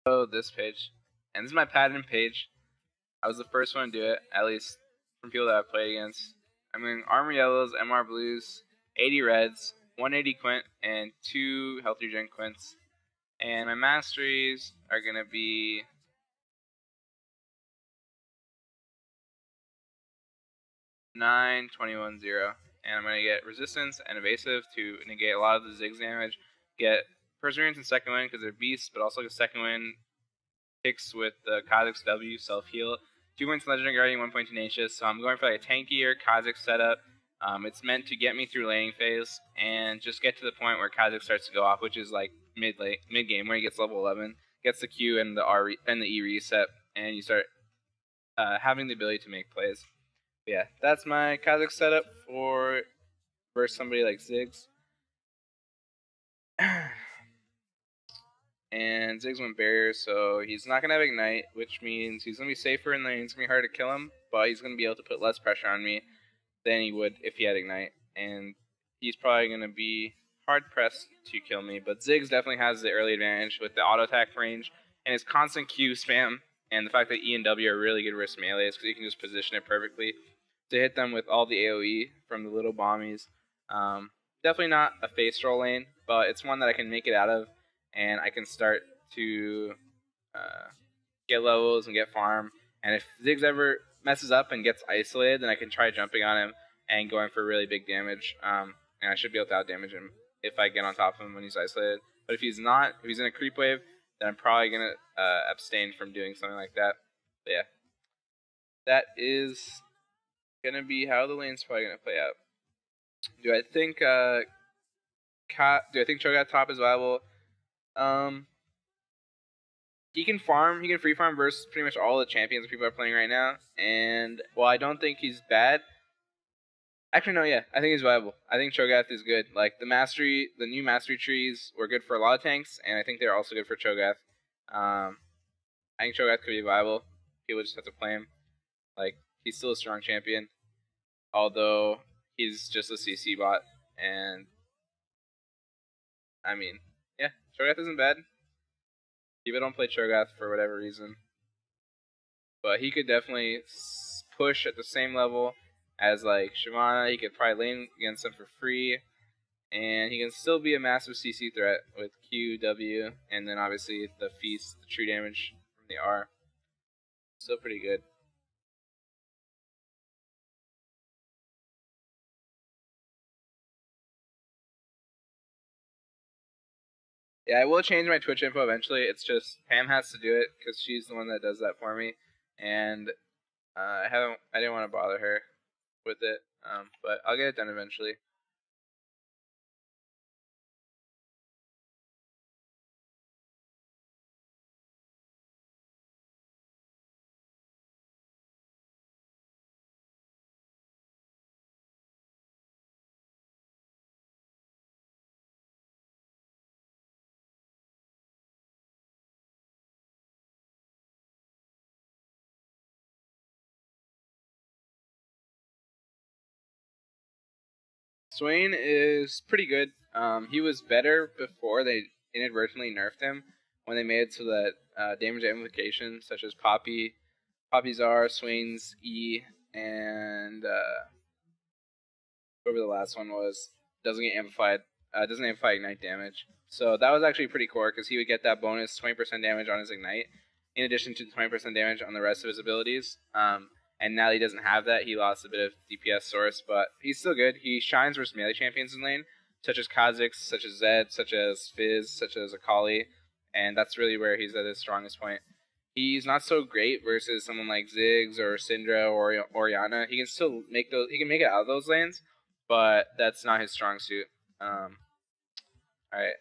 So this page, and this is my pattern page. I was the first one to do it, at least from people that I've played against. I'm going armor yellows, MR blues, 80 reds, 180 quint, and 2 health regen quints. And my masteries are gonna be 9, 21, 0. And I'm gonna get resistance and evasive to negate a lot of the Ziggs damage. Get perseverance and second wind because they're beasts, but also get second wind picks with the Kha'Zix W self heal. 2 points legendary guardian, 1 point tenacious. So I'm going for like a tankier Kha'Zix setup. It's meant to get me through laning phase and just get to the point where Kha'Zix starts to go off, which is like mid game where he gets level 11, gets the Q and the R and the E reset, and you start having the ability to make plays. But yeah, that's my Kha'Zix setup for versus somebody like Ziggs. And Ziggs went barrier, so he's not going to have Ignite, which means he's going to be safer in lane. It's going to be hard to kill him, but he's going to be able to put less pressure on me than he would if he had Ignite. And he's probably going to be hard-pressed to kill me, but Ziggs definitely has the early advantage with the auto-attack range and his constant Q spam, and the fact that E and W are really good versus melees because you can just position it perfectly to hit them with all the AoE from the little bombies. Definitely not a face roll lane, but it's one that I can make it out of, and I can start to get levels and get farm. And if Ziggs ever messes up and gets isolated, then I can try jumping on him and going for really big damage. And I should be able to out damage him if I get on top of him when he's isolated. But if he's not, if he's in a creep wave, then I'm probably going to abstain from doing something like that. But yeah, that is going to be how the lane's probably going to play out. Do I think Cho'Gath top is viable? He can farm, he can free farm versus pretty much all the champions people are playing right now. And while I don't think he's bad, actually no, yeah, I think he's viable. I think Cho'Gath is good. Like the new mastery trees were good for a lot of tanks, and I think they're also good for Cho'Gath. I think Cho'Gath could be viable. People just have to play him. Like he's still a strong champion, although he's just a CC bot. And I mean, yeah, Cho'Gath isn't bad. People don't play Cho'Gath for whatever reason, but he could definitely push at the same level as like Shyvana. He could probably lane against him for free, and he can still be a massive CC threat with Q, W, and then obviously the feast, the true damage from the R. Still pretty good. Yeah, I will change my Twitch info eventually. It's just Pam has to do it because she's the one that does that for me, and I didn't want to bother her with it, but I'll get it done eventually. Swain is pretty good. He was better before they inadvertently nerfed him when they made it so that damage amplification, such as Poppy's R, Swain's E, and whoever the last one was, doesn't get amplified. Doesn't amplify ignite damage. So that was actually pretty core because he would get that bonus 20% damage on his ignite, in addition to 20% damage on the rest of his abilities. And now he doesn't have that. He lost a bit of DPS source, but he's still good. He shines versus melee champions in lane, such as Kha'Zix, such as Zed, such as Fizz, such as Akali, and that's really where he's at his strongest point. He's not so great versus someone like Ziggs or Syndra or Orianna. He can still make those. He can make it out of those lanes, but that's not his strong suit. All right,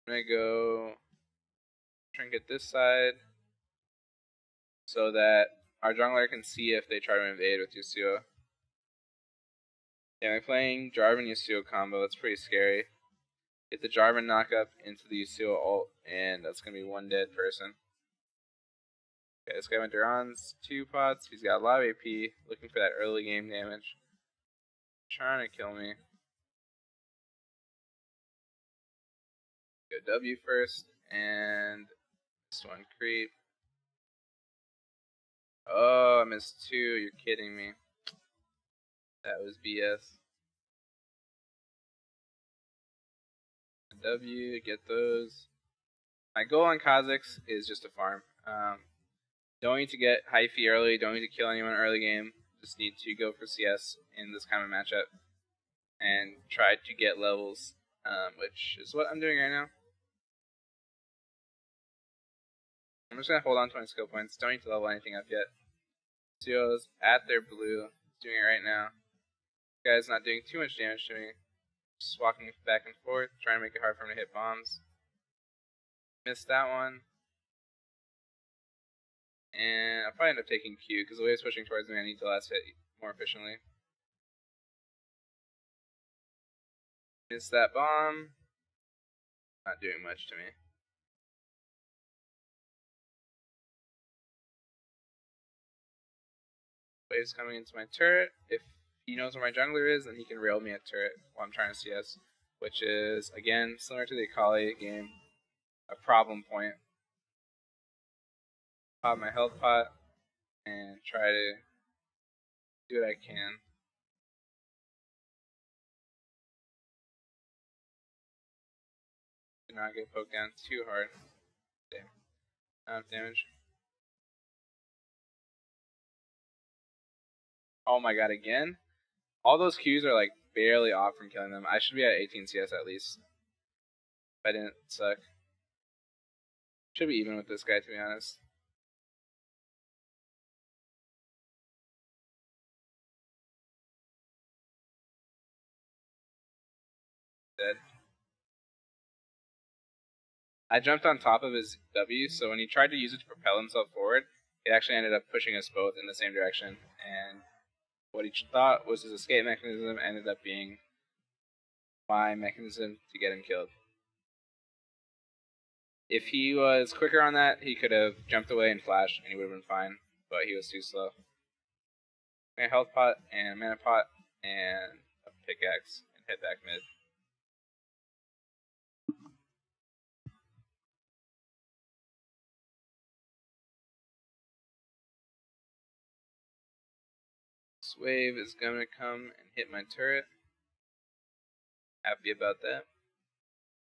I'm gonna go try and get this side so that our jungler can see if they try to invade with Yasuo. Yeah, I'm playing Jarvan Yasuo combo. That's pretty scary. Get the Jarvan knockup into the Yasuo ult, and that's gonna be one dead person. Okay, this guy went Duran's 2 pots. He's got a lot of AP, looking for that early game damage. Trying to kill me. Go W first, and This one creep. Oh, I missed 2. You're kidding me. That was BS. W, get those. My goal on Kha'Zix is just to farm. Don't need to get hyphy early, don't need to kill anyone early game. Just need to go for CS in this kind of matchup and try to get levels, which is what I'm doing right now. I'm just going to hold on to my skill points. Don't need to level anything up yet. Zero's at their blue. Doing it right now. This guy's not doing too much damage to me. Just walking back and forth, trying to make it hard for him to hit bombs. Missed that one. And I'll probably end up taking Q, because the way it's pushing towards me, I need to last hit more efficiently. Missed that bomb. Not doing much to me. Wave's coming into my turret. If he knows where my jungler is, then he can rail me at turret while I'm trying to CS, which is, again, similar to the Akali game, a problem point. Pop my health pot and try to do what I can. Do not get poked down too hard. Damn. Not enough damage. Oh my god, again? All those Qs are like barely off from killing them. I should be at 18 CS at least. If I didn't suck. Should be even with this guy, to be honest. Dead. I jumped on top of his W, so when he tried to use it to propel himself forward, it actually ended up pushing us both in the same direction. And what he thought was his escape mechanism ended up being my mechanism to get him killed. If he was quicker on that, he could have jumped away and flashed, and he would have been fine. But he was too slow. A health pot and a mana pot and a pickaxe and head back mid. This wave is gonna come and hit my turret. Happy about that.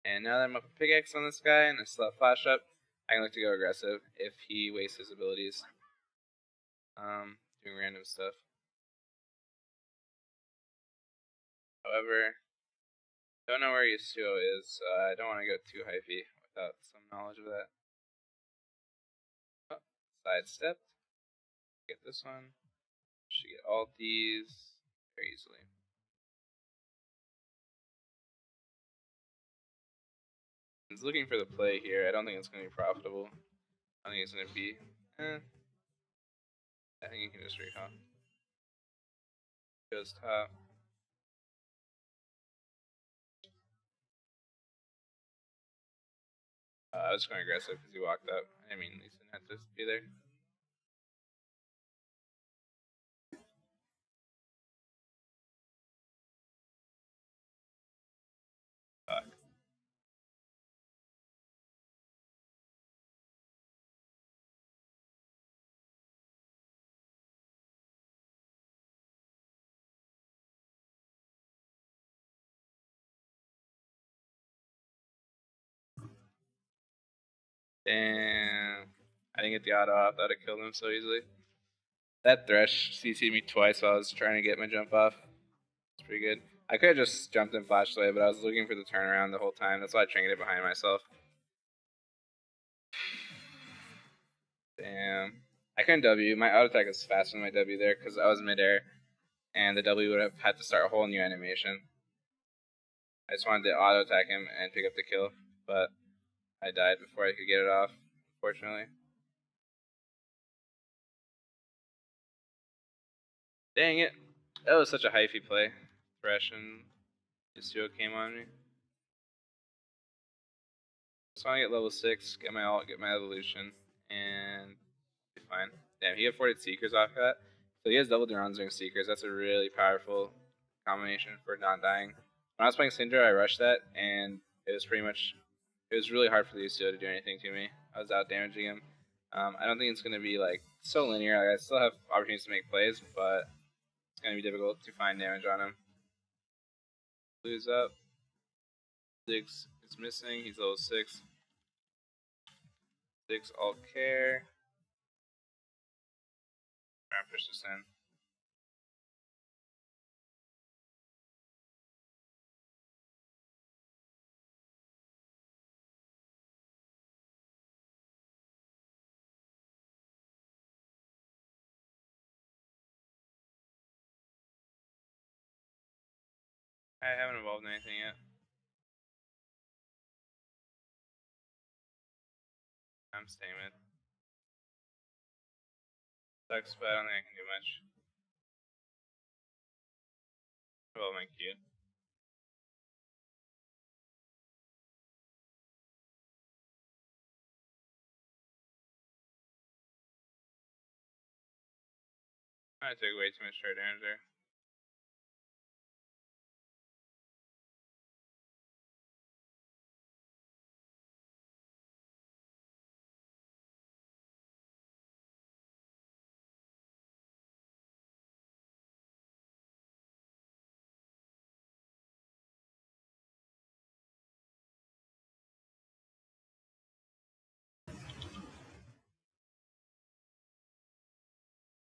And now that I'm up a pickaxe on this guy and I still have flash up, I can look to go aggressive if he wastes his abilities. Doing random stuff. However, don't know where Yasuo is, so I don't want to go too hypey without some knowledge of that. Oh, sidestepped. Get this one. Should get all these very easily. He's looking for the play here. I don't think it's going to be profitable. I think it's going to be, I think you can just recon. Goes top. I was going aggressive because he walked up. I mean, at least didn't have to be there. Fuck. Damn. I didn't get the auto off. That would have killed him so easily. That Thresh CC'd me twice while I was trying to get my jump off. It's pretty good. I could have just jumped and flashed away, but I was looking for the turnaround the whole time. That's why I trinketed behind myself. Damn. I couldn't W. My auto attack is faster than my W there because I was midair, and the W would have had to start a whole new animation. I just wanted to auto attack him and pick up the kill, but I died before I could get it off, unfortunately. Dang it. That was such a hyphy play. Thresh and Yasuo came on me. Just want to get level 6, get my ult, get my evolution, and be fine. Damn, he afforded Seekers off that. So he has double Durans during Seekers. That's a really powerful combination for not dying. When I was playing Syndra, I rushed that, and it was pretty much, it was really hard for the Yasuo to do anything to me. I was out damaging him. I don't think it's going to be like so linear. Like, I still have opportunities to make plays, but it's going to be difficult to find damage on him. Blue's up. Ziggs is missing. He's level 6. Ziggs alt care. Try and push this in. I haven't evolved anything yet. I'm staying mid. Sucks, but I don't think I can do much. Well, my Q. I took way too much short damage there.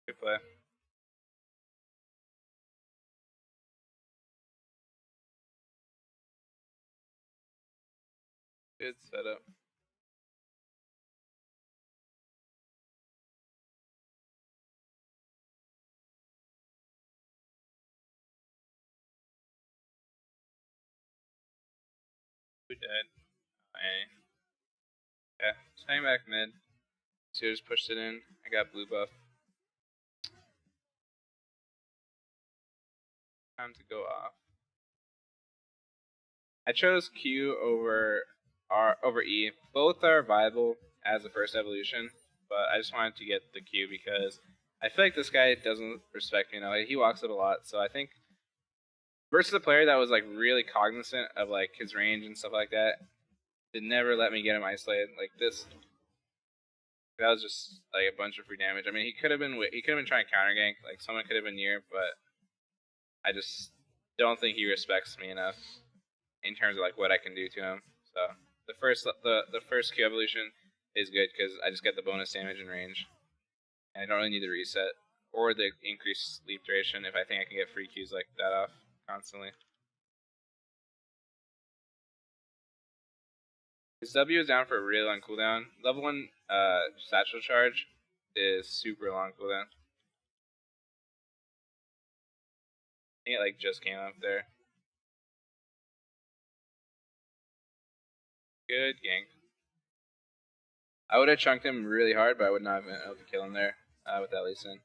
Good play. Good setup. Who died? Yeah, staying back mid. So I just pushed it in. I got blue buff. Time to go off. I chose Q over E. Both are viable as the first evolution, but I just wanted to get the Q because I feel like this guy doesn't respect me now. He walks up a lot, so I think versus a player that was like really cognizant of like his range and stuff like that, it never let me get him isolated like this. That was just like a bunch of free damage. I mean, he could have been trying to counter gank. Like someone could have been near, but I just don't think he respects me enough in terms of like what I can do to him. So the first Q evolution is good because I just get the bonus damage and range, and I don't really need the reset or the increased sleep duration if I think I can get free Qs like that off constantly. His W is down for a really long cooldown. Level 1 satchel charge is super long cooldown. I think it like just came up there. Good gank. I would have chunked him really hard, but I would not have been able to kill him there with that Lee Sin.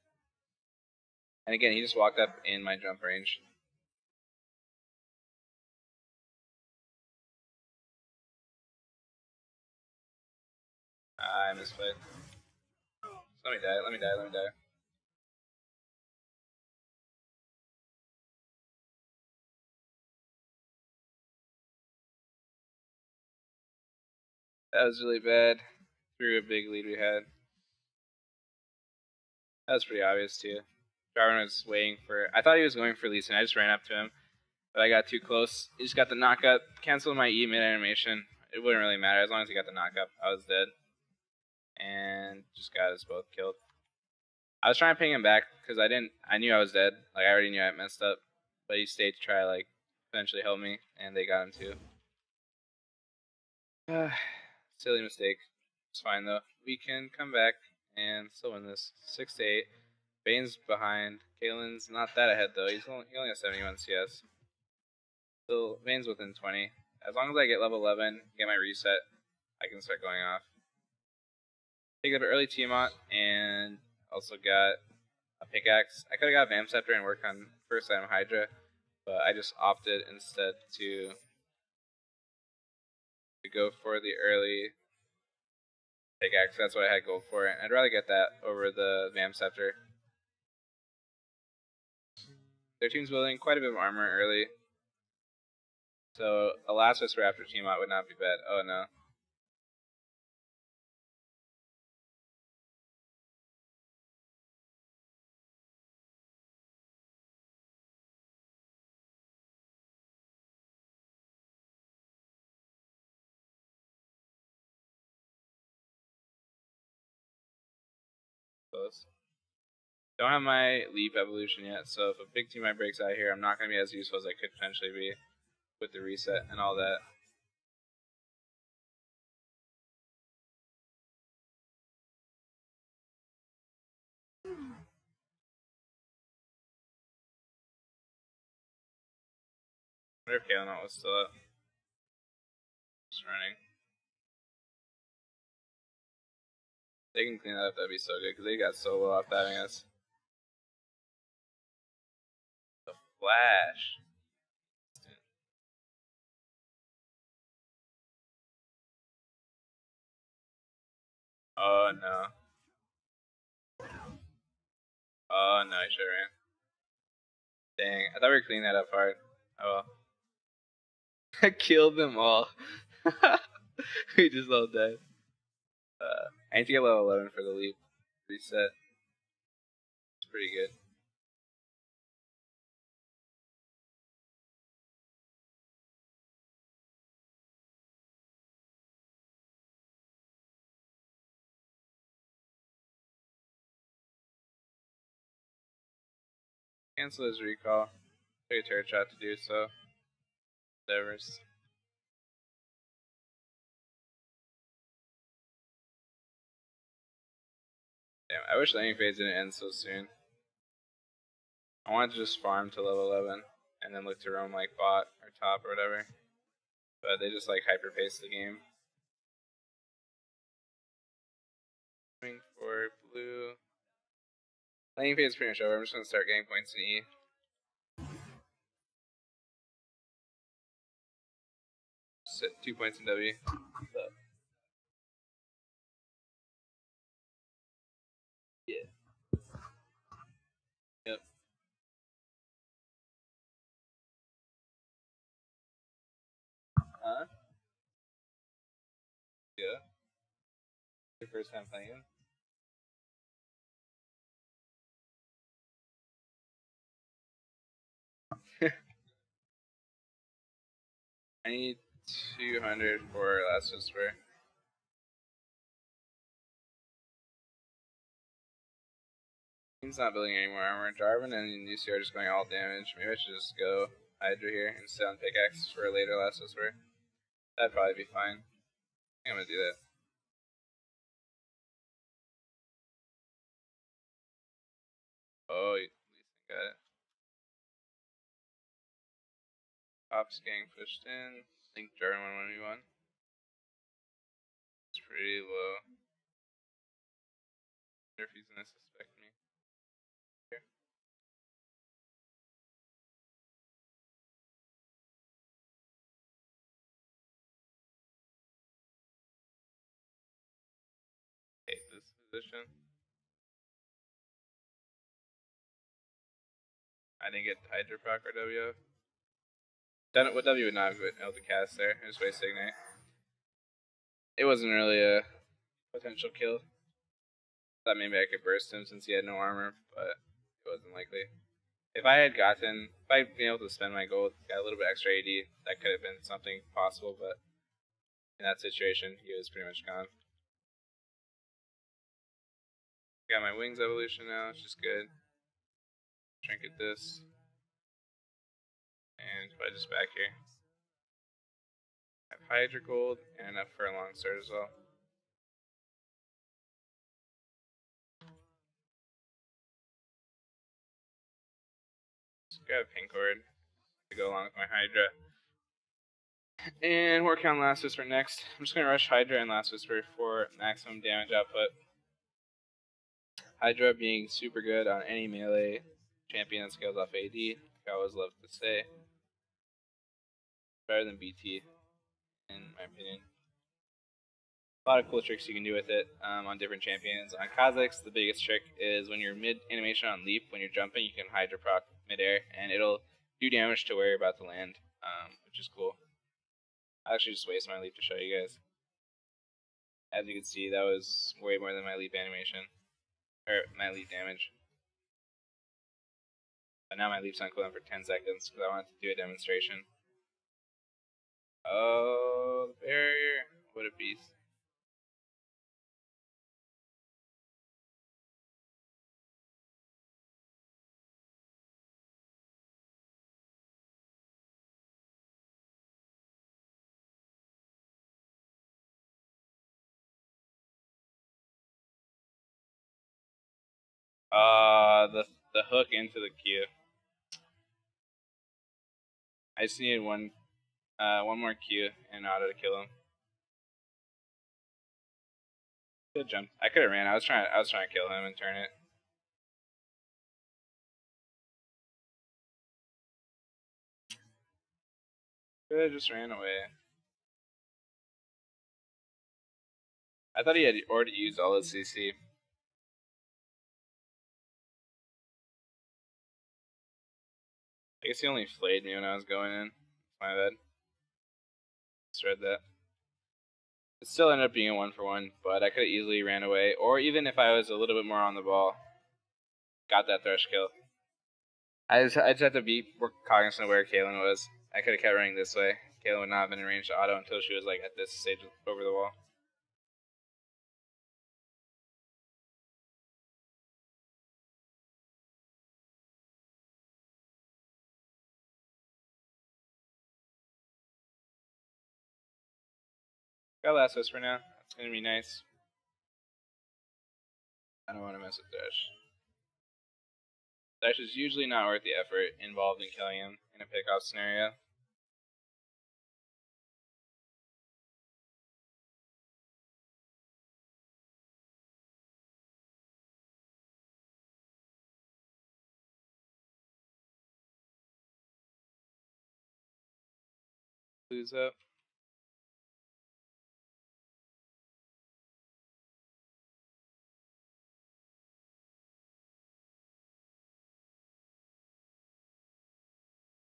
And again, he just walked up in my jump range. I misplayed. Let me die. That was really bad. Through a big lead we had. That was pretty obvious too. Jarvan was waiting for. I thought he was going for Lee Sin. I just ran up to him, but I got too close. He just got the knockup. Canceled my E mid animation. It wouldn't really matter as long as he got the knockup. I was dead, and just got us both killed. I was trying to ping him back because I knew I was dead. Like I already knew I messed up, but he stayed to try like eventually help me, and they got him too. Silly mistake. It's fine though. We can come back and still win this. 6-8. Bane's behind. Kalen's not that ahead though. He only has 71 CS. Still, Bane's within 20. As long as I get level 11, get my reset, I can start going off. Picked up an early Tiamat and also got a pickaxe. I could have got Vamp Scepter and worked on first item Hydra, but I just opted instead to go for the early pickaxe. That's what I had gold for. I'd rather get that over the Vamp Scepter. Their team's building quite a bit of armor early, so a last whisper after Tiamat would not be bad. Oh no. close. Don't have my leap evolution yet, so if a big team breaks out here, I'm not going to be as useful as I could potentially be with the reset and all that. I wonder if Kalen was still up. Just running. They can clean that up, that'd be so good, because they got so low off having us. The Flash. Oh no. Oh no, I should have ran. Dang, I thought we were cleaning that up hard. Oh well. I killed them all. We just all died. I need to get level 11 for the leap. Reset. It's pretty good. Cancel his recall. Take a turret shot to do so. Whatever. Damn, I wish landing phase didn't end so soon. I wanted to just farm to level 11 and then look to roam like bot or top or whatever. But they just like hyper pace the game. Going for blue. Landing phase is pretty much over. I'm just gonna start getting points in E. Sit 2 points in W. So. Yeah. Yep. Huh? Yeah. Your first time playing? I need 200 for Last Whisper. Team's not building any more armor. Jarvan and UC are just going all damage. Maybe I should just go Hydra here and sit on pickaxe for a later Last Whisper. That'd probably be fine. I think I'm gonna do that. Oh, Lee got it. Top's getting pushed in. I think Jarvan 1v1. It's pretty low. I wonder if he's gonna suspect me. Here. Hate this position. I didn't get Hydra proc or W. What W would not have been able to cast there? I just wasted Ignite. It wasn't really a potential kill. Thought maybe I could burst him since he had no armor, but it wasn't likely. If I'd been able to spend my gold, got a little bit extra AD, that could have been something possible, but in that situation, he was pretty much gone. Got my wings evolution now, which is good. Trinket this. And if I just back here. I have Hydra gold and enough for a long sword as well. Let's grab pink cord to go along with my Hydra. And work on Last Whisper next. I'm just going to rush Hydra and Last Whisper for maximum damage output. Hydra being super good on any melee champion that scales off AD, like I always love to say. Better than BT, in my opinion. A lot of cool tricks you can do with it on different champions. On Kha'Zix, the biggest trick is when you're mid animation on leap, when you're jumping, you can Hydra proc midair, and it'll do damage to where you're about to land, which is cool. I actually just wasted my leap to show you guys. As you can see, that was way more than my leap animation, or my leap damage. But now my leap's on cooldown for 10 seconds because I wanted to do a demonstration. Oh, the barrier. What a beast. The hook into the Q. I just needed one more Q in auto to kill him. Good jump. I could have ran. I was trying to kill him and turn it. Could have just ran away. I thought he had already used all his CC. I guess he only flayed me when I was going in. My bad. Misread that. It still ended up being a 1-for-1, but I could have easily ran away, or even if I was a little bit more on the ball, got that thrush kill. I just had to be more cognizant of where Kaylin was. I could have kept running this way. Kaylin would not have been in range to auto until she was like at this stage over the wall. Got last whisper now. That's gonna be nice. I don't want to mess with Dash. Dash is usually not worth the effort involved in killing him in a pickoff scenario. Lose up.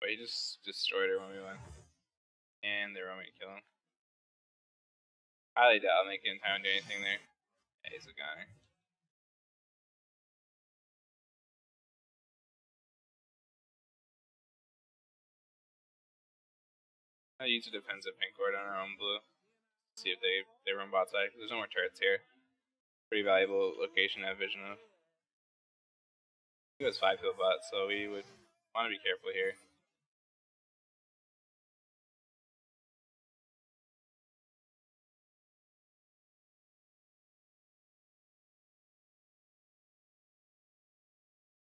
But he just destroyed her when we went. And they were want me to kill him. Highly doubt I'll make it in time to do anything there. Yeah, he's a goner. I use a defensive pink ward on our own blue. See if they run bot side. There's no more turrets here. Pretty valuable location to have vision of. He was 5 kill bot, so we would want to be careful here.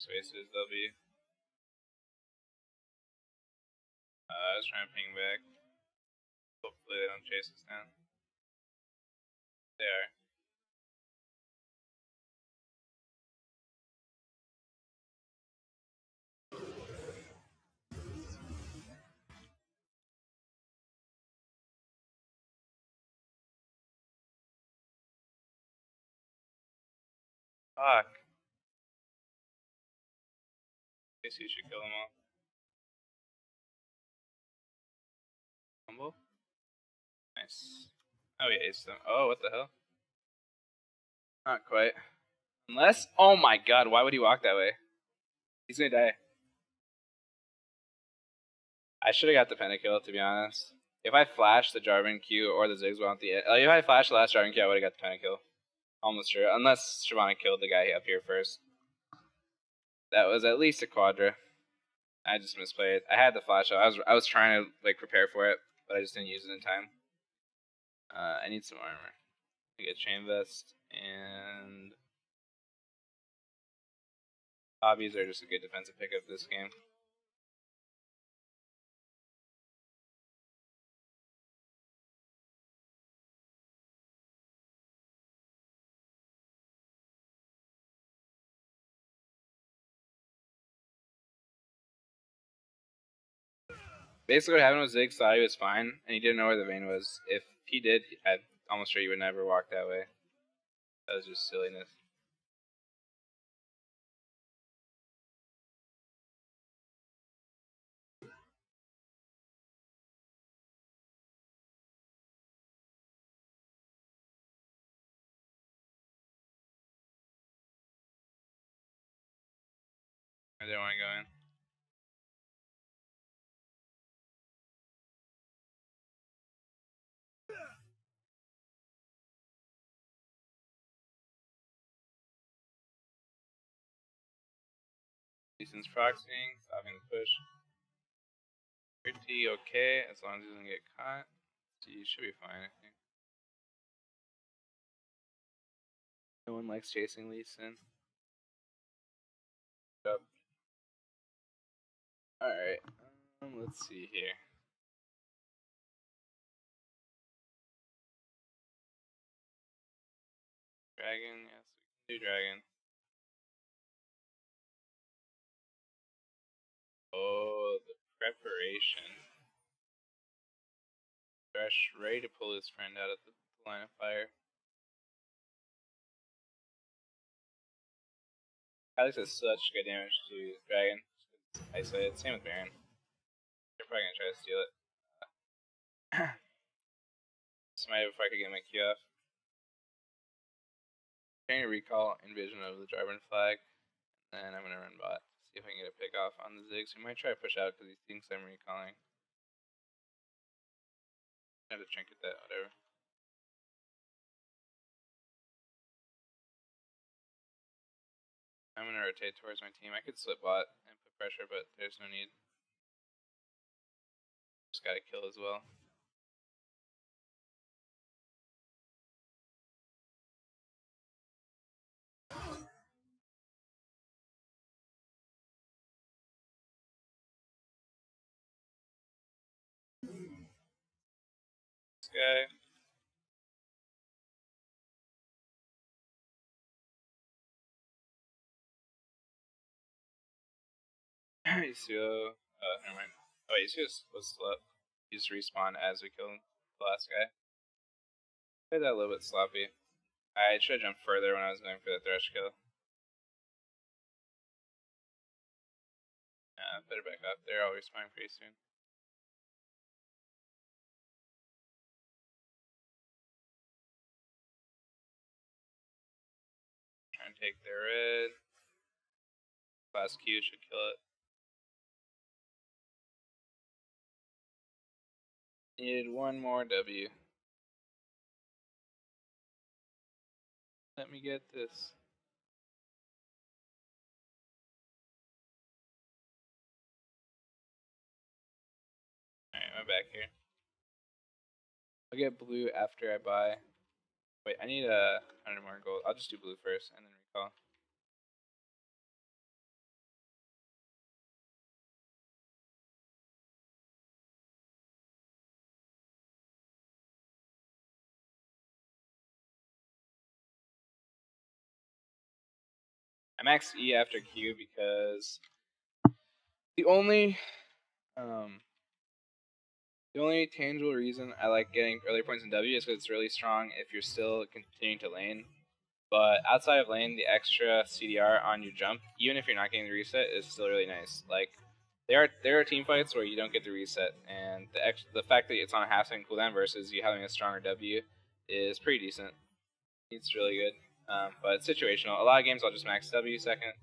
Spaces they'll be. I was trying to ping back. Hopefully they don't chase us down. They are. Fuck. Guess you should kill them all. Humble? Nice. Oh, he aced them. Oh, what the hell? Not quite. Unless. Oh my god, why would he walk that way? He's gonna die. I should have got the pentakill, to be honest. If I flashed the Jarvan Q or the Ziggs on the end. Like, if I flashed the last Jarvan Q, I would have got the pentakill. Almost sure. Unless Shyvana killed the guy up here first. That was at least a quadra. I just misplayed. I had the flash out. I was trying to like prepare for it, but I just didn't use it in time. I need some armor. I get chain vest and hobbies are just a good defensive pickup this game. Basically, what happened was Ziggs thought he was fine, and he didn't know where the vein was. If he did, I'm almost sure he would never walk that way. That was just silliness. I didn't want to go in. Decent's proxying, stopping the push. Pretty okay, as long as he doesn't get caught. He should be fine, I think. No one likes chasing Lee Sin. Yep. Alright. Let's see here. Dragon, yes, we can do dragon. Oh, the preparation. Thresh ready to pull his friend out of the line of fire. Kha'Zix does such good damage to dragon. Isolated. Same with Baron. They're probably gonna try to steal it. Smite before I could get my Q off. Trying to recall Envision of the Jarvan flag. And I'm gonna run bot. See if I can get a pick off on the Ziggs. We might try to push out because he thinks I'm recalling. I have to trinket that, whatever. I'm gonna rotate towards my team. I could slip bot and put pressure, but there's no need. Just gotta kill as well. This guy. Yasuo. Never mind. Oh, Yasuo was still up. He just respawned as we killed the last guy. Played that a little bit sloppy. I should have jumped further when I was going for the thresh kill. Better back up. They're all respawning pretty soon. Try and take their red. Last Q should kill it. Needed one more W. Let me get this. Alright, I'm back here. I'll get blue after I buy. Wait, I need 100 more gold. I'll just do blue first and then recall. I max E after Q because the only tangible reason I like getting early points in W is because it's really strong if you're still continuing to lane. But outside of lane, the extra CDR on your jump, even if you're not getting the reset, is still really nice. Like there are team fights where you don't get the reset, and the fact that it's on a half second cooldown versus you having a stronger W is pretty decent. It's really good, but it's situational. A lot of games I'll just max W second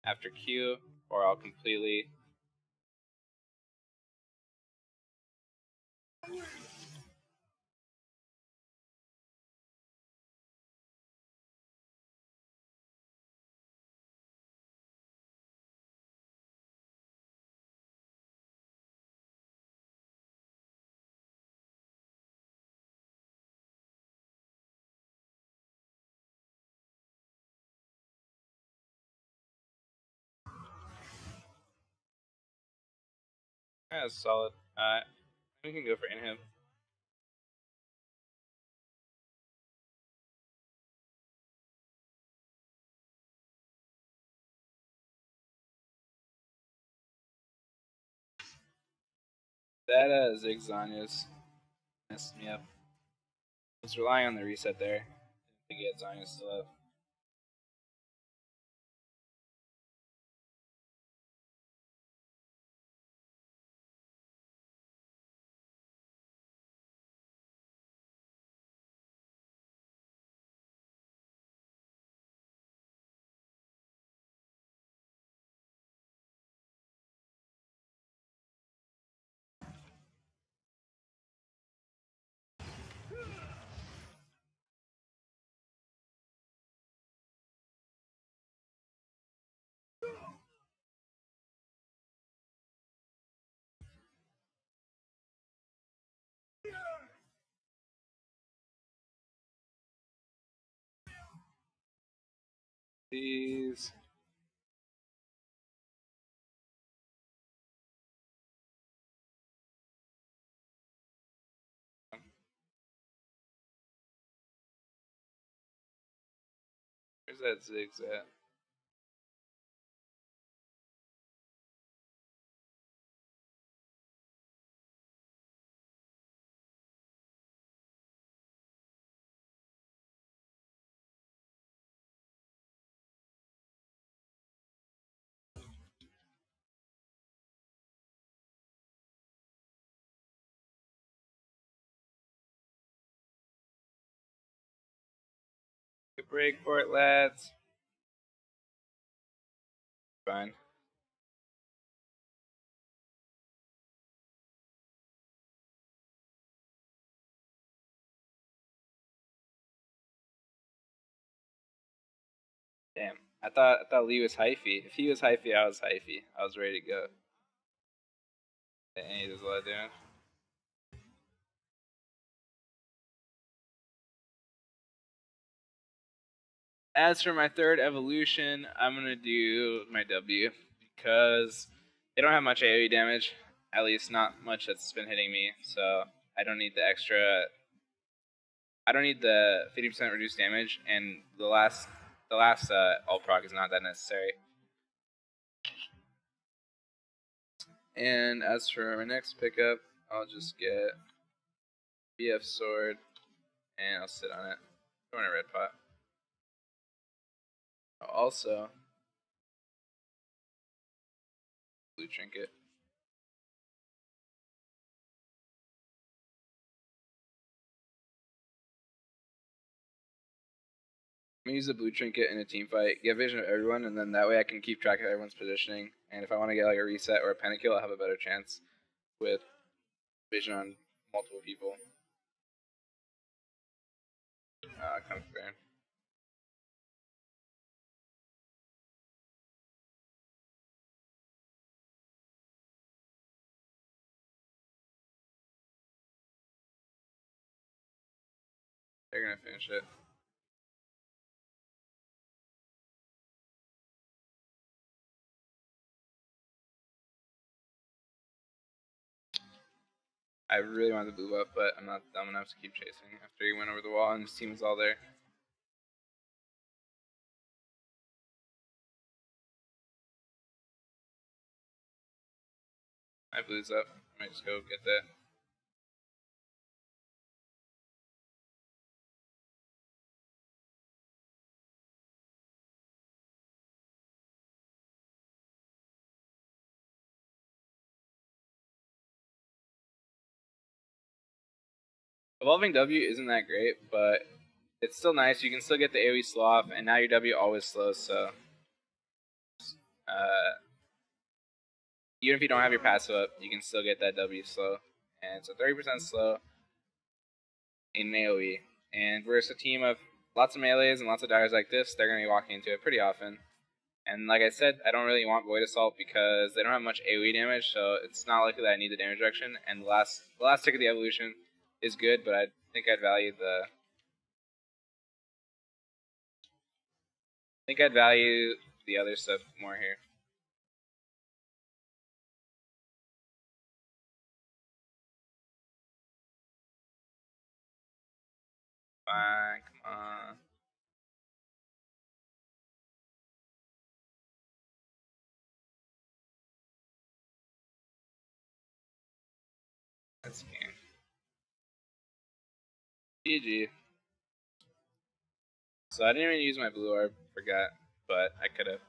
after Q, or I'll completely. That's solid. We can go for inhib. That Ziggs Zanya's messed me up. I was relying on the reset there. Didn't think he had Zanya still up. Please. that Ziggs at? Good break for it, lads. Fine. Damn. I thought Lee was hyphy. If he was hyphy, I was hyphy. I was ready to go. And he does a lot of damage. As for my third evolution, I'm gonna do my W because they don't have much AoE damage. At least not much that's been hitting me. So I don't need the extra. I don't need the 50% reduced damage, and the last alt proc is not that necessary. And as for my next pickup, I'll just get BF sword, and I'll sit on it. Throw in a red pot. Also, blue trinket. I'm gonna use the blue trinket in a team fight, get vision of everyone, and then that way I can keep track of everyone's positioning. And if I want to get like a reset or a pentakill, I'll have a better chance with vision on multiple people. Come fair. They're gonna finish it. I really want the blue buff, but I'm not dumb enough to keep chasing after he went over the wall and his team is all there. My blue's up. I might just go get that. Evolving W isn't that great, but it's still nice. You can still get the AoE slow off, and now your W always slows, so uh, even if you don't have your passive up, you can still get that W slow. And it's a 30% slow in AoE. And versus a team of lots of melees and lots of dives like this, they're going to be walking into it pretty often. And like I said, I don't really want Void Assault because they don't have much AoE damage, so it's not likely that I need the damage reduction. And the last tick of the evolution is good, but I think I'd value the other stuff more here. Fine, come on. That's game. GG. So I didn't even use my blue orb, forgot, but I could have.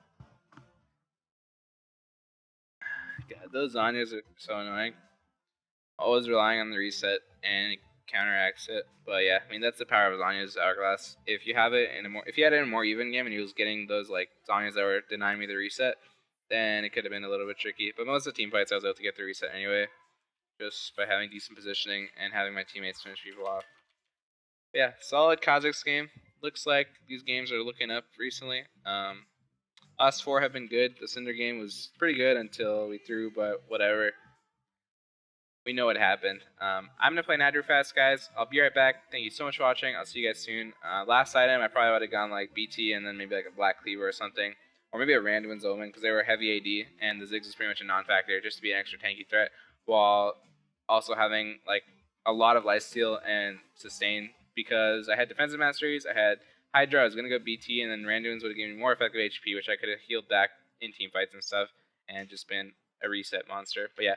God, those Zanyas are so annoying. Always relying on the reset and it counteracts it. But yeah, I mean that's the power of Zanya's Hourglass. If you have it in a more, if you had it in a more even game and he was getting those like Zanyas that were denying me the reset, then it could have been a little bit tricky. But most of the team fights I was able to get the reset anyway, just by having decent positioning and having my teammates finish people off. But yeah, solid Kha'Zix game. Looks like these games are looking up recently. Us four have been good. The Cinder game was pretty good until we threw, but whatever. We know what happened. I'm gonna play Nitro Fast, guys. I'll be right back. Thank you so much for watching. I'll see you guys soon. Last item, I probably would have gone like BT and then maybe like a Black Cleaver or something, or maybe a Randuin's Omen because they were heavy AD and the Ziggs is pretty much a non-factor just to be an extra tanky threat while also having like a lot of lifesteal and sustain because I had defensive masteries, I had Hydra, I was going to go BT, and then Randuin's would have given me more effective HP, which I could have healed back in team fights and stuff, and just been a reset monster. But yeah,